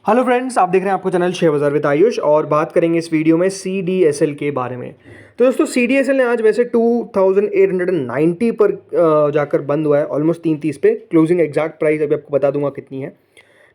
Hello friends, आप देख रहे हैं आपको चैनल शेयर बाजार विद आयुष और बात करेंगे इस वीडियो में CDSL के बारे में। तो दोस्तों CDSL ने आज वैसे 2890 पर जाकर बंद हुआ है, ऑलमोस्ट 330 पे। क्लोजिंग एग्जैक्ट प्राइस अभी आपको बता दूंगा कितनी है।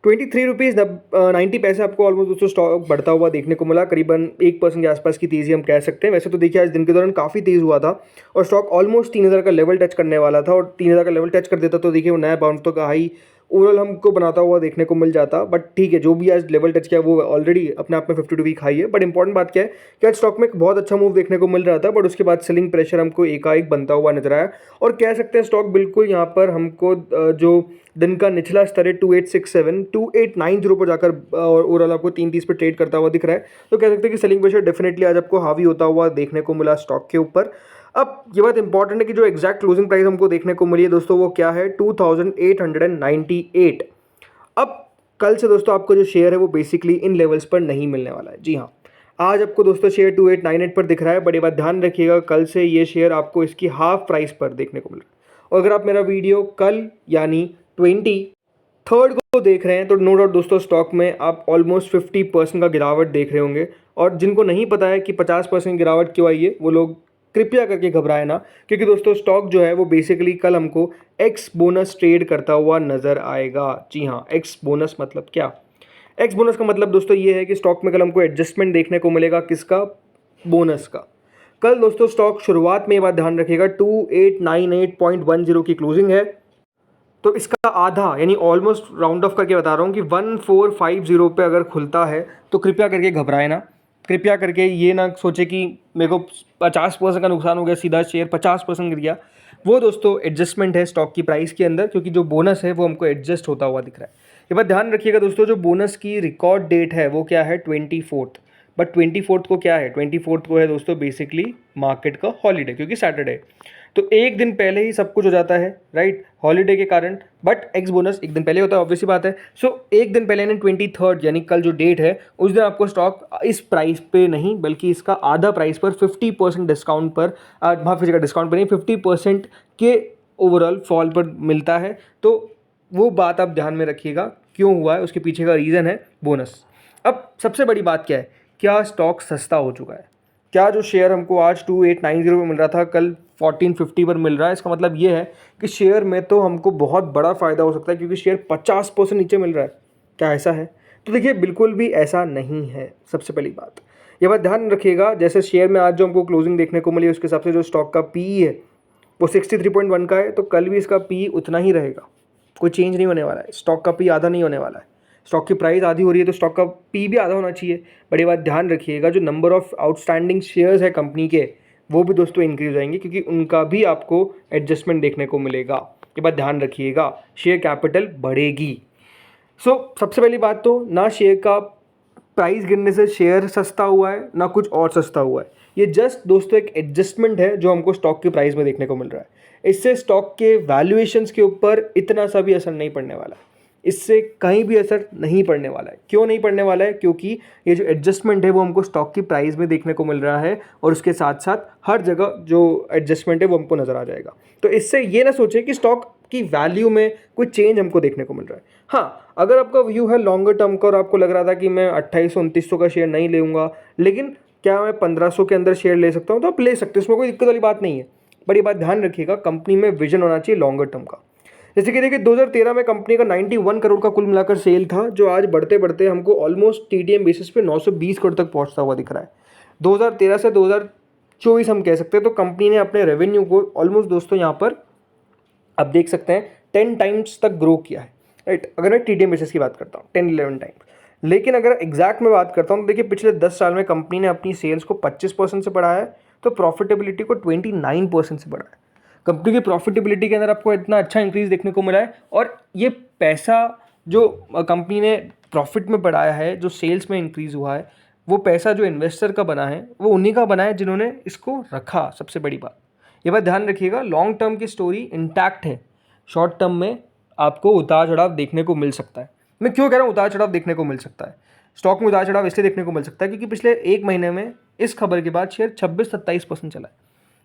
23 रुपीज़ 90 पैसे आपको ऑलमोस्ट दोस्तों स्टॉक बढ़ता हुआ देखने को मिला। करीबन 1% के आसपास की तेज़ी हम कह सकते हैं। वैसे तो देखिए आज दिन के दौरान काफ़ी तेज़ हुआ था और स्टॉक ऑलमोस्ट 3000 का लेवल टच करने वाला था, और 3000 का लेवल टच कर देता तो देखिए वो नया बाउंस तो का हाई ओवरऑल हमको बनाता हुआ देखने को मिल जाता। बट ठीक है, जो भी आज लेवल टच किया वो ऑलरेडी अपने आप में 52 वीक हाई है। बट इंपॉर्टेंट बात क्या है कि आज स्टॉक में एक बहुत अच्छा मूव देखने को मिल रहा था, बट उसके बाद सेलिंग प्रेशर हमको एकाएक बनता हुआ नजर आया और कह सकते हैं स्टॉक बिल्कुल यहाँ पर हमको जो दिन का निचला स्तर है 2867 2890 पर जाकर और ओवरऑल आपको 330 पे ट्रेड करता हुआ दिख रहा है। तो कह सकते हैं कि सेलिंग प्रेशर डेफिनेटली आज आपको हावी होता हुआ देखने को मिला स्टॉक के ऊपर। अब ये बात इंपॉर्टेंट है कि जो एग्जैक्ट क्लोजिंग प्राइस हमको देखने को मिली है दोस्तों वो क्या है, 2898। अब कल से दोस्तों आपको जो शेयर है वो बेसिकली इन लेवल्स पर नहीं मिलने वाला है। जी हाँ, आज आपको दोस्तों शेयर 2898 पर दिख रहा है, बट ये बात ध्यान रखिएगा कल से ये शेयर आपको इसकी हाफ प्राइस पर देखने को मिल रहा है। और अगर आप मेरा वीडियो कल यानी 23 को देख रहे हैं तो नो डाउट दोस्तों स्टॉक में आप ऑलमोस्ट 50% का गिरावट देख रहे होंगे। और जिनको नहीं पता है कि 50% गिरावट क्यों आई है, वो लोग कृपया करके घबराए ना, क्योंकि दोस्तों स्टॉक जो है वो बेसिकली कल हमको एक्स बोनस ट्रेड करता हुआ नजर आएगा। जी हाँ, एक्स बोनस मतलब क्या? एक्स बोनस का मतलब दोस्तों ये है कि स्टॉक में कल हमको एडजस्टमेंट देखने को मिलेगा। किसका? बोनस का। कल दोस्तों स्टॉक शुरुआत में ये बात ध्यान रखिएगा 2898.10 की क्लोजिंग है, तो इसका आधा यानी ऑलमोस्ट राउंड ऑफ करके बता रहा हूँ कि 1450 पे अगर खुलता है तो कृपया करके घबराए ना। कृपया करके ये ना सोचे कि मेरे को 50% का नुकसान हो गया, सीधा शेयर 50% गिर गया। वो दोस्तों एडजस्टमेंट है स्टॉक की प्राइस के अंदर, क्योंकि जो बोनस है वो हमको एडजस्ट होता हुआ दिख रहा है। ये बात ध्यान रखिएगा दोस्तों, जो बोनस की रिकॉर्ड डेट है वो क्या है, 24। बट 24 को क्या है, 24 को है दोस्तों बेसिकली मार्केट का हॉलीडे, क्योंकि सैटरडे। तो एक दिन पहले ही सब कुछ हो जाता है, राइट, हॉलीडे के कारण। बट एक्स बोनस एक दिन पहले होता है, ऑब्वियसली बात है। सो एक दिन पहले यानी 23 यानी कल जो डेट है उस दिन आपको स्टॉक इस प्राइस पे नहीं बल्कि इसका आधा प्राइस पर 50% डिस्काउंट पर, माफ कीजिएगा डिस्काउंट पर नहीं, 50% के ओवरऑल फॉल पर मिलता है। तो वो बात आप ध्यान में रखिएगा, क्यों हुआ है उसके पीछे का रीज़न है बोनस। अब सबसे बड़ी बात क्या है, क्या स्टॉक सस्ता हो चुका है? क्या जो शेयर हमको आज 2890 पर मिल रहा था कल 1450 पर मिल रहा है? इसका मतलब ये है कि शेयर में तो हमको बहुत बड़ा फ़ायदा हो सकता है, क्योंकि शेयर 50% नीचे मिल रहा है। क्या ऐसा है? तो देखिए बिल्कुल भी ऐसा नहीं है। सबसे पहली बात ये बात ध्यान रखिएगा, जैसे शेयर में आज जो हमको क्लोजिंग देखने को मिली उसके हिसाब से जो स्टॉक का पीई है वो 63.1 का है, तो कल भी इसका पीई उतना ही रहेगा, कोई चेंज नहीं होने वाला है। स्टॉक का पी आधा नहीं होने वाला है। स्टॉक की प्राइस आधी हो रही है तो स्टॉक का पी भी आधा होना चाहिए। बड़ी बात ध्यान रखिएगा, जो नंबर ऑफ आउटस्टैंडिंग शेयर्स है कंपनी के वो भी दोस्तों इंक्रीज हो जाएंगे, क्योंकि उनका भी आपको एडजस्टमेंट देखने को मिलेगा। ये बात ध्यान रखिएगा, शेयर कैपिटल बढ़ेगी। सबसे पहली बात तो ना शेयर का प्राइस गिरने से शेयर सस्ता हुआ है ना कुछ और सस्ता हुआ है। ये जस्ट दोस्तों एक एडजस्टमेंट है जो हमको स्टॉक की प्राइस में देखने को मिल रहा है। इससे स्टॉक के वैल्यूएशंस के ऊपर इतना सा भी असर नहीं पड़ने वाला है, इससे कहीं भी असर नहीं पड़ने वाला है। क्यों नहीं पड़ने वाला है? क्योंकि ये जो एडजस्टमेंट है वो हमको स्टॉक की प्राइस में देखने को मिल रहा है, और उसके साथ साथ हर जगह जो एडजस्टमेंट है वो हमको नज़र आ जाएगा। तो इससे ये ना सोचें कि स्टॉक की वैल्यू में कोई चेंज हमको देखने को मिल रहा है। हाँ, अगर आपका व्यू है लॉन्गर टर्म का और आपको लग रहा था कि मैं 2800-2900 का शेयर नहीं लूँगा, लेकिन क्या मैं 1500 के अंदर शेयर ले सकता हूँ, तो आप ले सकते हो, उसमें कोई दिक्कत वाली बात नहीं है। बट ये बात ध्यान रखिएगा, कंपनी में विजन होना चाहिए लॉन्गर टर्म का। जैसे कि देखिए 2013 में कंपनी का 91 करोड़ का कुल मिलाकर सेल था, जो आज बढ़ते बढ़ते हमको ऑलमोस्ट TTM बेसिस पे 920 करोड़ तक पहुंचता हुआ दिख रहा है। 2013 से 2024 हम कह सकते हैं, तो कंपनी ने अपने रेवेन्यू को ऑलमोस्ट दोस्तों यहाँ पर आप देख सकते हैं 10 टाइम्स तक ग्रो किया है, राइट। अगर मैं TTM बेसिस की बात करता हूँ 10-11 टाइम्स। लेकिन अगर एग्जैक्ट में बात करता हूँ तो देखिए पिछले 10 साल में कंपनी ने अपनी सेल्स को 25% से बढ़ाया है, तो प्रॉफिटेबिलिटी को 29% से बढ़ाया है। कंपनी की प्रॉफिटेबिलिटी के अंदर आपको इतना अच्छा इंक्रीज देखने को मिला है, और ये पैसा जो कंपनी ने प्रॉफिट में बढ़ाया है, जो सेल्स में इंक्रीज हुआ है, वो पैसा जो इन्वेस्टर का बना है वो उन्हीं का बना है जिन्होंने इसको रखा। सबसे बड़ी बात ये बात ध्यान रखिएगा, लॉन्ग टर्म की स्टोरी इंटैक्ट है। शॉर्ट टर्म में आपको उतार चढ़ाव देखने को मिल सकता है। मैं क्यों कह रहा हूँ उतार चढ़ाव देखने को मिल सकता है? स्टॉक में उतार चढ़ाव इसलिए देखने को मिल सकता है क्योंकि पिछले एक महीने में इस खबर के बाद शेयर 26-27% चला है।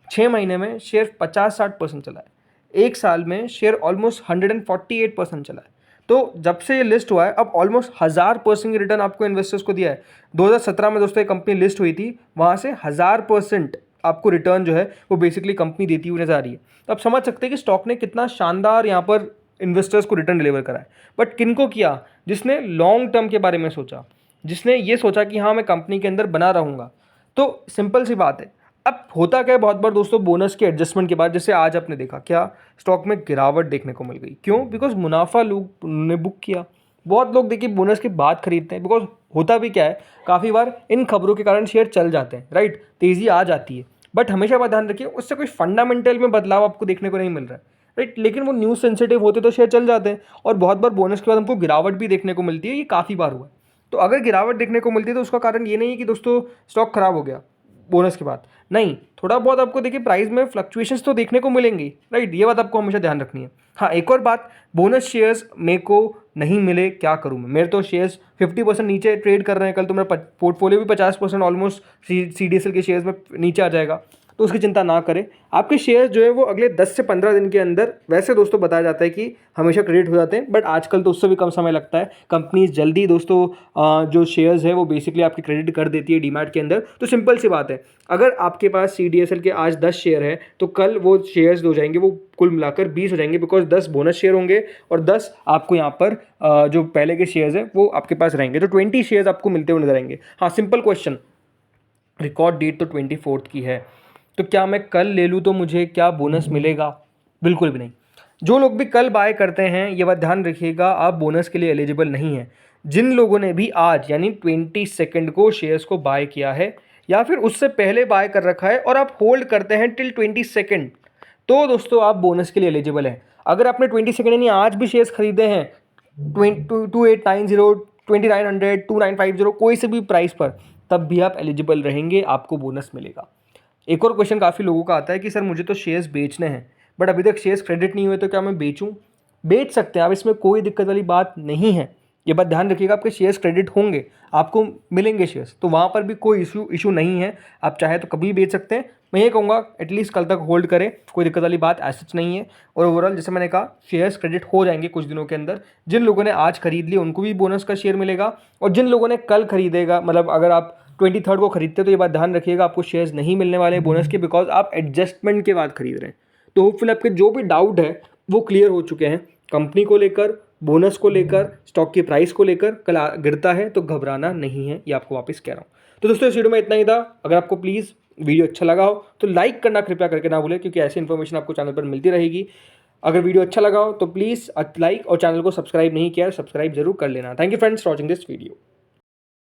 6 महीने में शेयर 50-60% चला है। एक साल में शेयर ऑलमोस्ट 148% चला है। तो जब से ये लिस्ट हुआ है अब ऑलमोस्ट 1000% रिटर्न आपको इन्वेस्टर्स को दिया है। 2017 में दोस्तों ये कंपनी लिस्ट हुई थी, वहाँ से 1000% आपको रिटर्न जो है वो बेसिकली कंपनी देती हुई नजर आ रही है। तो आप समझ सकते हैं कि स्टॉक ने कितना शानदार यहाँ पर इन्वेस्टर्स को रिटर्न डिलीवर करा है। बट किनको किया? जिसने लॉन्ग टर्म के बारे में सोचा, जिसने ये सोचा कि हाँ मैं कंपनी के अंदर बना रहूँगा। तो सिंपल सी बात है। अब होता क्या है बहुत बार दोस्तों, बोनस के एडजस्टमेंट के बाद, जैसे आज आपने देखा क्या स्टॉक में गिरावट देखने को मिल गई। क्यों? बिकॉज मुनाफा लोग ने बुक किया। बहुत लोग देखिए बोनस के बाद खरीदते हैं, बिकॉज होता भी क्या है, काफ़ी बार इन खबरों के कारण शेयर चल जाते हैं, राइट, तेज़ी आ जाती है। बट हमेशा बात ध्यान रखिए, उससे कोई फंडामेंटल में बदलाव आपको देखने को नहीं मिल रहा है, राइट। लेकिन वो न्यूज़ सेंसिटिव होते तो शेयर चल जाते हैं, और बहुत बार बोनस के बाद हमको गिरावट भी देखने को मिलती है, ये काफ़ी बार हुआ है। तो अगर गिरावट देखने को मिलती है तो उसका कारण ये नहीं है कि दोस्तों स्टॉक खराब हो गया बोनस के बाद, नहीं, थोड़ा बहुत आपको देखिए प्राइस में फ्लक्चुएशंस तो देखने को मिलेंगी, राइट, ये बात आपको हमेशा ध्यान रखनी है। हाँ, एक और बात, बोनस शेयर्स मेरे को नहीं मिले, क्या करूँ मैं? मेरे तो शेयर्स 50% नीचे ट्रेड कर रहे हैं, कल तो मेरा पोर्टफोलियो भी 50% ऑलमोस्ट CDSL के शेयर्स में नीचे आ जाएगा। तो उसकी चिंता ना करें, आपके शेयर्स जो है वो अगले 10 से 15 दिन के अंदर, वैसे दोस्तों बताया जाता है कि हमेशा क्रेडिट हो जाते हैं, बट आजकल तो उससे भी कम समय लगता है। कंपनीज जल्दी दोस्तों जो शेयर्स है वो बेसिकली आपके क्रेडिट कर देती है डीमैट के अंदर। तो सिंपल सी बात है, अगर आपके पास CDSL के आज 10 शेयर है तो कल वो शेयर्स हो जाएंगे, वो कुल मिलाकर 20 हो जाएंगे, बिकॉज 10 बोनस शेयर होंगे और 10 आपको यहाँ पर जो पहले के शेयर्स है वो आपके पास रहेंगे, तो 20 शेयर्स आपको मिलते हुए नजर आएंगे। हाँ, सिंपल क्वेश्चन, रिकॉर्ड डेट तो 24 की है, तो क्या मैं कल ले लूँ तो मुझे क्या बोनस मिलेगा? बिल्कुल भी नहीं। जो लोग भी कल बाय करते हैं, ये बात ध्यान रखिएगा, आप बोनस के लिए एलिजिबल नहीं है। जिन लोगों ने भी आज यानी 22 को शेयर्स को बाय किया है या फिर उससे पहले बाय कर रखा है और आप होल्ड करते हैं टिल 22, तो दोस्तों आप बोनस के लिए एलिजिबल हैं। अगर आपने 22 यानी आज भी शेयर्स खरीदे हैं 2890, 2900, 2950, कोई से भी प्राइस पर, तब भी आप एलिजिबल रहेंगे, आपको बोनस मिलेगा। एक और क्वेश्चन काफ़ी लोगों का आता है कि सर मुझे तो शेयर्स बेचने हैं बट अभी तक शेयर्स क्रेडिट नहीं हुए, तो क्या मैं बेचूं? बेच सकते हैं आप, इसमें कोई दिक्कत वाली बात नहीं है। ये बात ध्यान रखिएगा, आपके शेयर्स क्रेडिट होंगे, आपको मिलेंगे शेयर्स, तो वहाँ पर भी कोई इशू नहीं है। आप चाहे तो कभी बेच सकते हैं। मैं ये कहूँगा एटलीस्ट कल तक होल्ड करें, कोई दिक्कत वाली बात ऐसा नहीं है। और ओवरऑल जैसे मैंने कहा, शेयर्स क्रेडिट हो जाएंगे कुछ दिनों के अंदर। जिन लोगों ने आज खरीद लिए उनको भी बोनस का शेयर मिलेगा, और जिन लोगों ने कल खरीदेगा, मतलब अगर आप 23 को खरीदते तो ये बात ध्यान रखिएगा, आपको शेयर्स नहीं मिलने वाले बोनस के, बिकॉज आप एडजस्टमेंट के बाद खरीद रहे हैं। तो होपफुल आपके जो भी डाउट है वो क्लियर हो चुके हैं, कंपनी को लेकर, बोनस को लेकर, स्टॉक की प्राइस को लेकर। कल गिरता है तो घबराना नहीं है, ये आपको वापस कह रहा हूँ। तो दोस्तों इस वीडियो में इतना ही था। अगर आपको प्लीज़ वीडियो अच्छा लगा हो तो लाइक करना कृपया करके ना भूलें, क्योंकि ऐसी इन्फॉर्मेशन आपको चैनल पर मिलती रहेगी। अगर वीडियो अच्छा लगा हो तो प्लीज़ लाइक, और चैनल को सब्सक्राइब नहीं किया है सब्सक्राइब जरूर कर लेना। Thank you friends for watching this video.